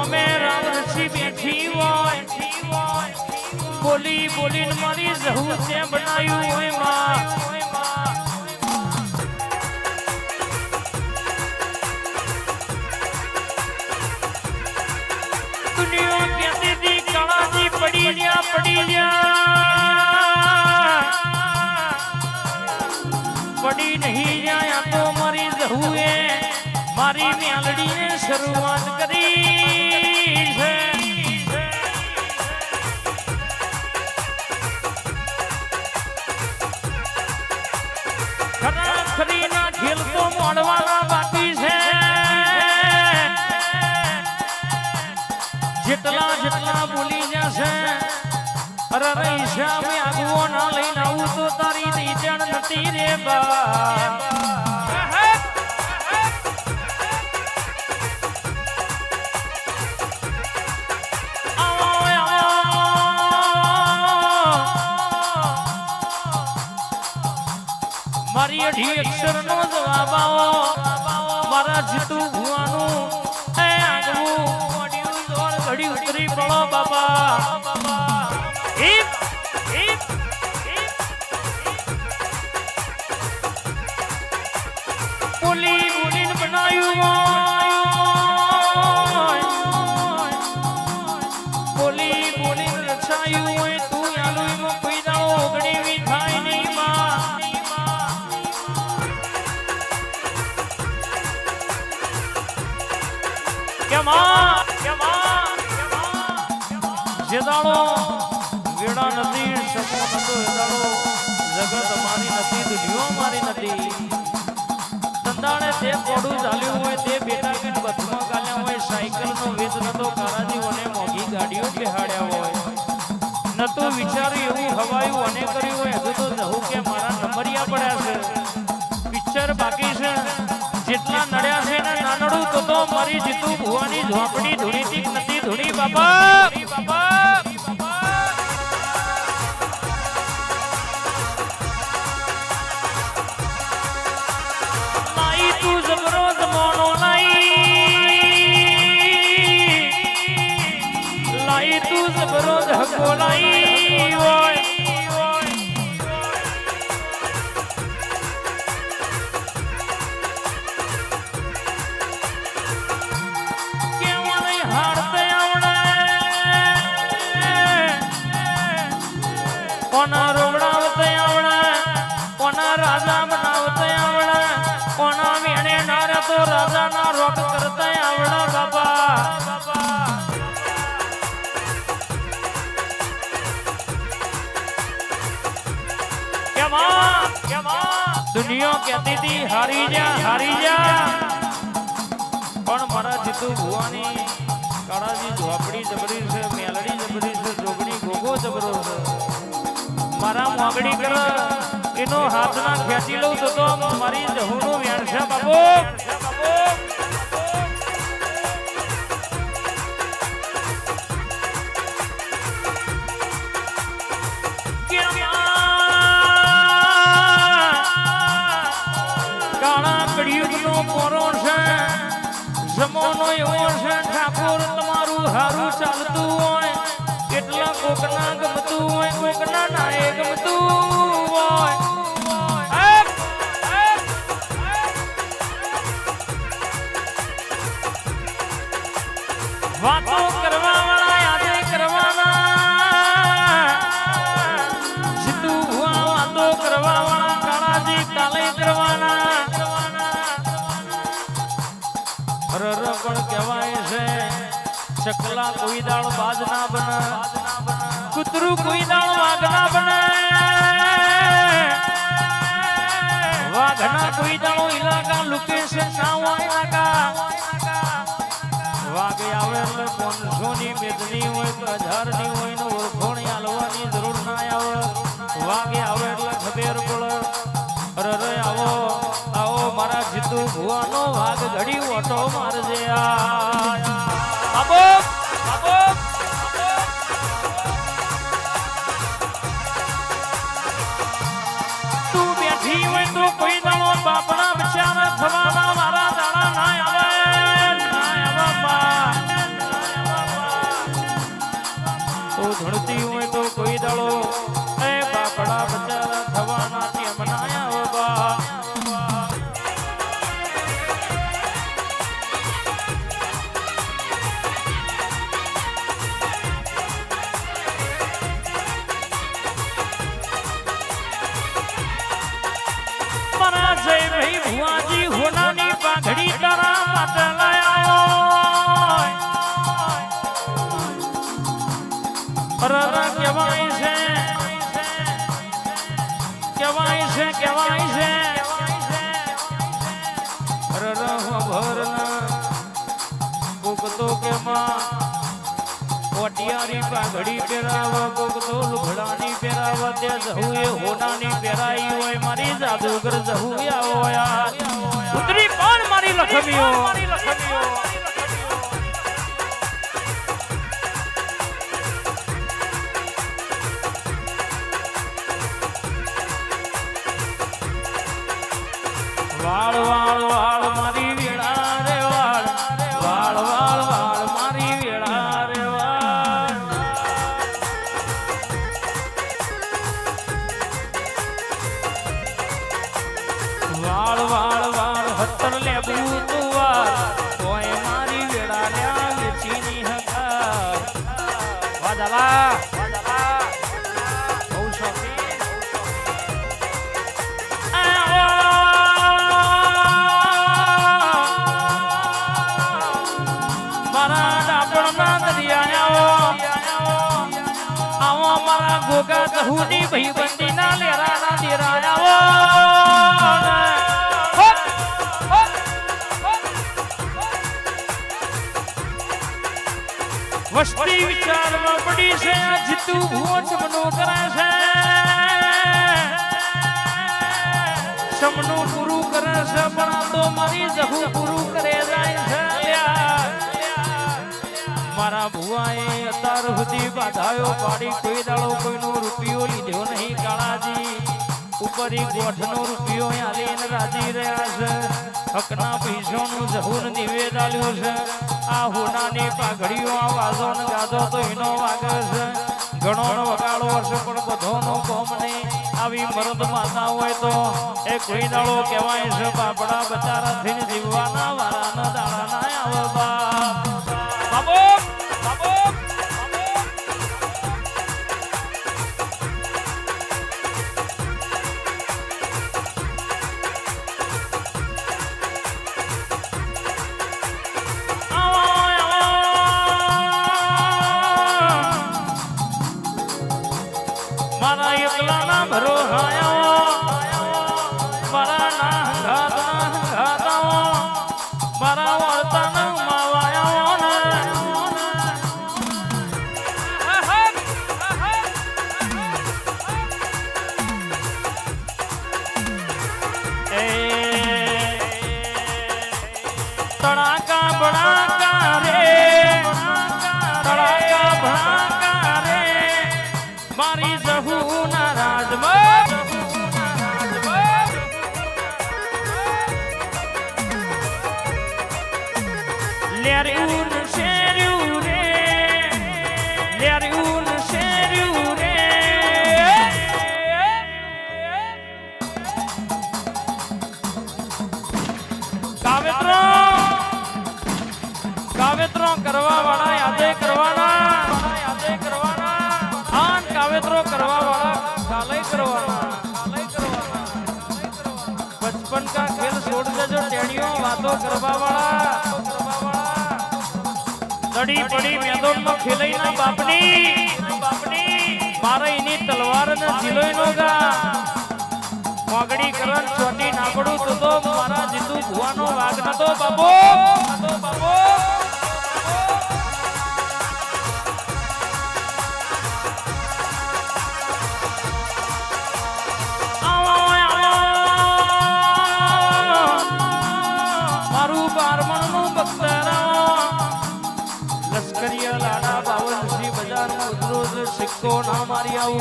હોમે રામ ઋષિ બેઠી હોય બોલી બોલીને મારી જહુ તે બનાવ્યું હોય માં દુનિયા કહેતી હતી કાળાજી પડી નહીં જાય આ તો મારી જહુએ મારી મ્યાલડીને શરૂઆત કરી છે ખરીના ખેલ તો મોડવાના બાકી છે જેટલા બોલી જશે અરે હિસાબ આગવો ના લઈને આવું તો તારી નીચણ નથી રે બા મારી અઢી અક્ષર નો જવાબ આવો મારા જીતુ ભુવાનું એ આગવું મોડ્યું જોર ઘડી ઉતરી પડો બાબા બોલી બોલીને બનાવ્યું બોલી બોલીને રચાયું હોય તું આલું કોઈ દાડો ઓગણીવી થાય નહીં જે દાડો વેડા નથી સપો નતો એ દાડો જગત અમારી નથી દુનિયા અમારી નથી ધંધાણે તે પોડું ચાલ્યું હોય તે બેટા કે બથમાં ગાલ્યા હોય સાયકલનો વેચ નતો કારાજીઓને મોંઘી ગાડીઓ બેહાડ્યા હોય નતો વિચાર્યું એવું હવાયું અને કર્યું હોય હજુ તો જવું કે મારા નંબરિયા પડ્યા છે પિક્ચર બાકી છે જેટલા નડ્યા છે ને નાનડું તો મારી જીતુ ભુવાની ઝોપડી ધૂણીથી નથી ધૂણી બાપા નાઈ તું જબરો જમોનો લાઈ તું જબરો હકો લાઈ હોય કોના રોવડાવતે આવડે કોના રાજા બનાવતે આવડે કોના વેણે નારે તો રાજાના રોક કરતે આવડે બાબા દુનિયા કહેતી હતી હારી જા પણ મારા જીતુ ભુવાની કાળાજી ઝોપડી જબરી છે મેલડી જબરી છે જોગણી ગોગો જબરો છે મારા મોગડી કર એનો હાથ ના ખેંચી લઉં તો મારી જહુનું વ્યાણ છે બાબુ કાળા કળિયુગનો પોરો છે જમોનો એવો છે ઠાકોર તમારું હારું ચાલતું હોય કેટલા કોકના ગમતું હોય કોકના નાએ ગમતું હોય વાતો કરવા વાળા યાદે કરવાના જીતુ ભુવા વાતો કરવા વાળા કાળાજી કાલે કરવાના રર પણ કહેવાય છે ચકલા કોઈ દાળ બાજ ના બને કૂતરું કોઈ દાળ વાઘ ના બને વાઘના કોઈ દાળો ઇલાકા લોકેશન ના હોય ઇલાકા વાઘ આવે એટલે 500 ની મેદની હોય તો 1000 ની હોય ને ઓળખોણી હાલવાની જરૂર ના આવે વાઘ આવે એટલે ખબર પડે અરે આવો મારા જીતુ ભુવાનો વાઘ ઘડી ઓટો મારજે બાબો તું બેઠી હોય તો કોઈ દાડો બાપના બચારા થવાના મારા દાડા ના આવે ભુવાજી હોનાની પાઘડી તારા માટે લાયો અરે કેવાય છે કેવાય છે કેવાય છે અરે ભરના કોકતો કે માં ઓટિયારી પાઘડી પહેરાવ કોકતો લુગડાની પહેરાવ તે જહું એ હોનાની પહેરાઈ હોય મારી જાદુગર જહું હોય ઉતરી પણ મારી લખમીઓ વાળ વાળ વાળ મારી વેળા રે વાળ વાળ વાળ વાળ મારી વેળા રે વાળ વાળ વાળ વાળ હતર લેબુ તું વાળ કોઈ મારી વેળા લ્યા વેચીની હકાર વાદલા બહુ શોખી ગોગા જહુની ભાઈબંધી ના લેરાના દેરાયા વસ્તી વિચારમાં પડી છે જીતુ ભૂવો ચમનો કરે છે ચમનું પૂરું કરે છે પણ આ તો મારી જહુ પૂરું કરે જાય છે મારા ભુવાએ અત્યાર સુધી બાધાયો પાડી કોઈ દાડો કોઈનો રૂપિયો લીધો નહીં કાળાજી ઉપરી ગોઠનો રૂપિયો આલીને રાજી રહ્યા છે હકના પૈસાનું જહુન નિવેદ આલ્યું છે આ હોનાની પાઘડીઓ આ વાજો ને ગાજો તો એનો વાગે છે ઘણો વગાડો હશે પણ બધોનો કોમ નહીં આવી મરદ માતા હોય તો એ કોઈ દાડો કહેવાય છે બાપડા બચારા થઈને જીવવાના વારાના દાડા ના આવે બાપ બાબો મારા એકલા ના ભરો મારા ના ઘાતા મારા વાર્તા ના માવાયા તડાકા બડાકા રે તડાકા બડાકા રે મારી જહુના રાજમાં લેર્યું શેર્યું રે લેર્યું શેર્યું રે કાવેત્રો કરવા વાળા યાદે કરવાના આન કાવેત્રો કરવા વાળા કાલય કરવાના बचपन का खेल छोड़ दे जो टेड़ियों बातों करवा वाला लड़ी पड़ी मैदान में खेलई ना बापनी मारे इनी तलवार न झिलोई नोगा मोगड़ी करन छोटी नाकड़ू तो मारा जितू भुवानो वाग न तो बाबो सिक्को ना मारी आऊ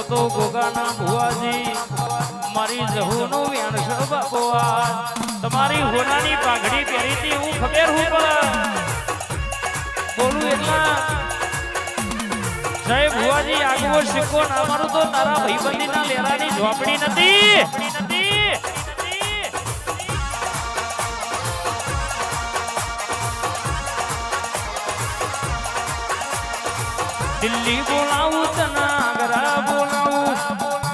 तो गोगा ना भुआजी मारी जहू नो व्याण छ बाबुआ तुम्हारी होनानी पाघड़ी पहरी थी हूँ खबर हूँ पर बोलू एटला जय भुआजी आगो सिक्को ना मारू तो तारा भाईबंदी ना लेरानी झोपड़ी नथी दिल्ली बोलाऊ तनागरा बोलाऊ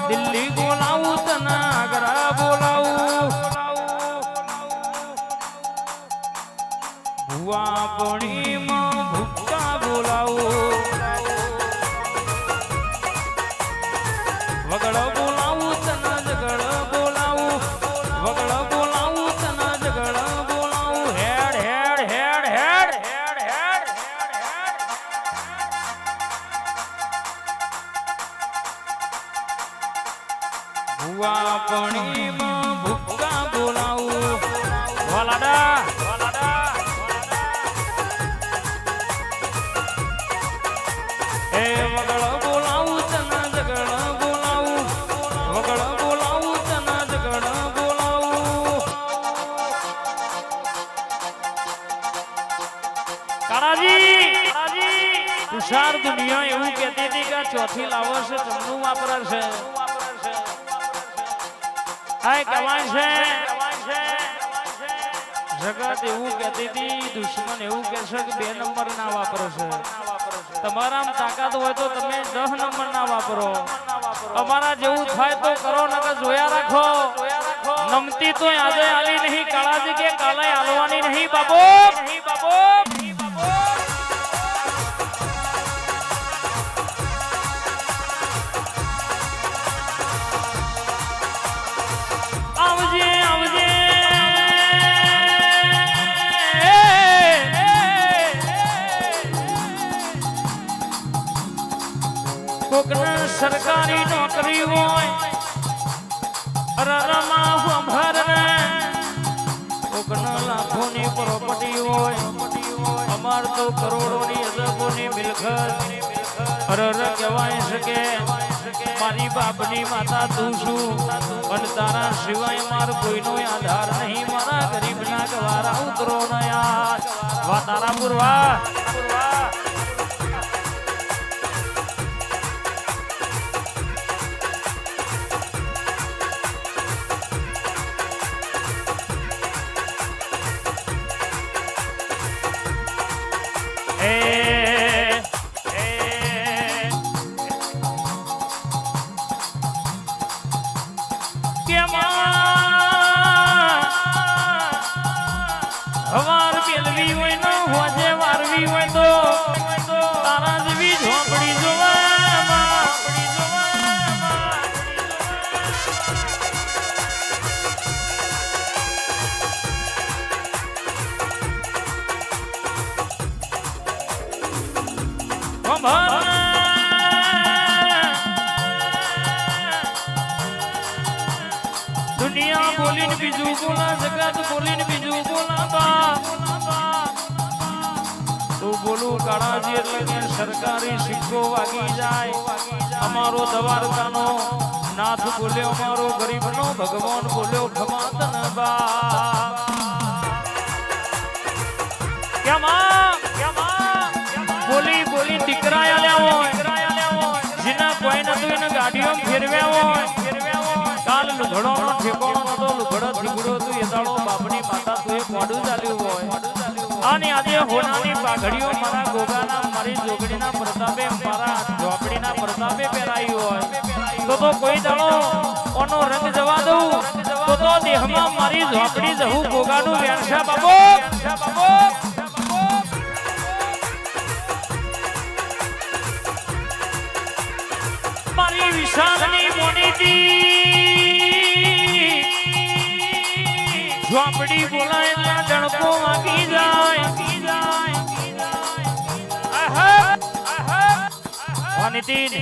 दिल्ली बोलाऊ तनागरा बोलाऊ ભુવા પણીમાં ભૂકા બોલાવું વાલાડા એ વગળ બોલાવું તના જગળ બોલાવું વગળ બોલાવું તના જગળ બોલાવું કાળાજી તુષાર દુનિયા એવું કહેતી હતી કે ચોથી લાવો છે જમનું વાપરે છે હાય કમાય છે જગત એવું કહેતી હતી દુશ્મન એવું કહેશે કે 2 નંબર ના વાપરે છે તમારામાં તાકાત હોય તો તમે 10 નંબર ના વાપરો અમારા જેવું થાય તો કરો નકર જોયા રાખો નમતી તો આજે આલી નહીં કાળાજી કે કાલે આલવાની નહીં બાબો આવજે આવજે કોકને સરકારી નોકરી હોય અરરમાં ભર કોકને લાખોની પ્રોપર્ટી હોય અમાર તો કરોડોની અજબોની મિલકત અરર કહેવાય શકે મારી બાપની માતા તું છું અને તારા સિવાય માર કોઈનો આધાર નહીં મારા ગરીબના ગવારા ઉતરો ન યાર વા તારા પુરવા હવાર પેલવી હોય ન હોજે વારવી હોય તો તારા જેવી ઝોપડી જોવા દુનિયા બોલીને બીજું બોલા જગત બોલીને બીજું બોલા તું બોલું કાળાજી એટલે કે સરકારી સિક્કો વાગી જાય અમારો દવારકાનો નાથ બોલ્યો અમારો ગરીબનો ભગવાન બોલ્યો ખમાતન બા બોલી બોલી દીકરા આલ્યા હોય જેના કોઈ નતું એને ગાડીઓ ફેરવ્યા હોય કાલ લુઘડો નો ઠેકોણો નતો લુઘડો થીગડો તું એ દાડો બાપની માતા તું એ મોઢું ચાલ્યું હોય અને આજે હોનાની પાઘડીઓ મારા ગોગાના મારી જોગડીના પ્રતાપે મારા ઝોપડીના પ્રતાપે પહેરાયું હોય તો કોઈ દાડો ઓનો રંગ જવા દઉં તો દેહમાં મારી ઝોપડી જવું ગોગાનું વેણસા બાબો મારી વિશાળની મોનીતી ઝોપડી બોલાય એટલે ડણકો વાગી જાય નીતિન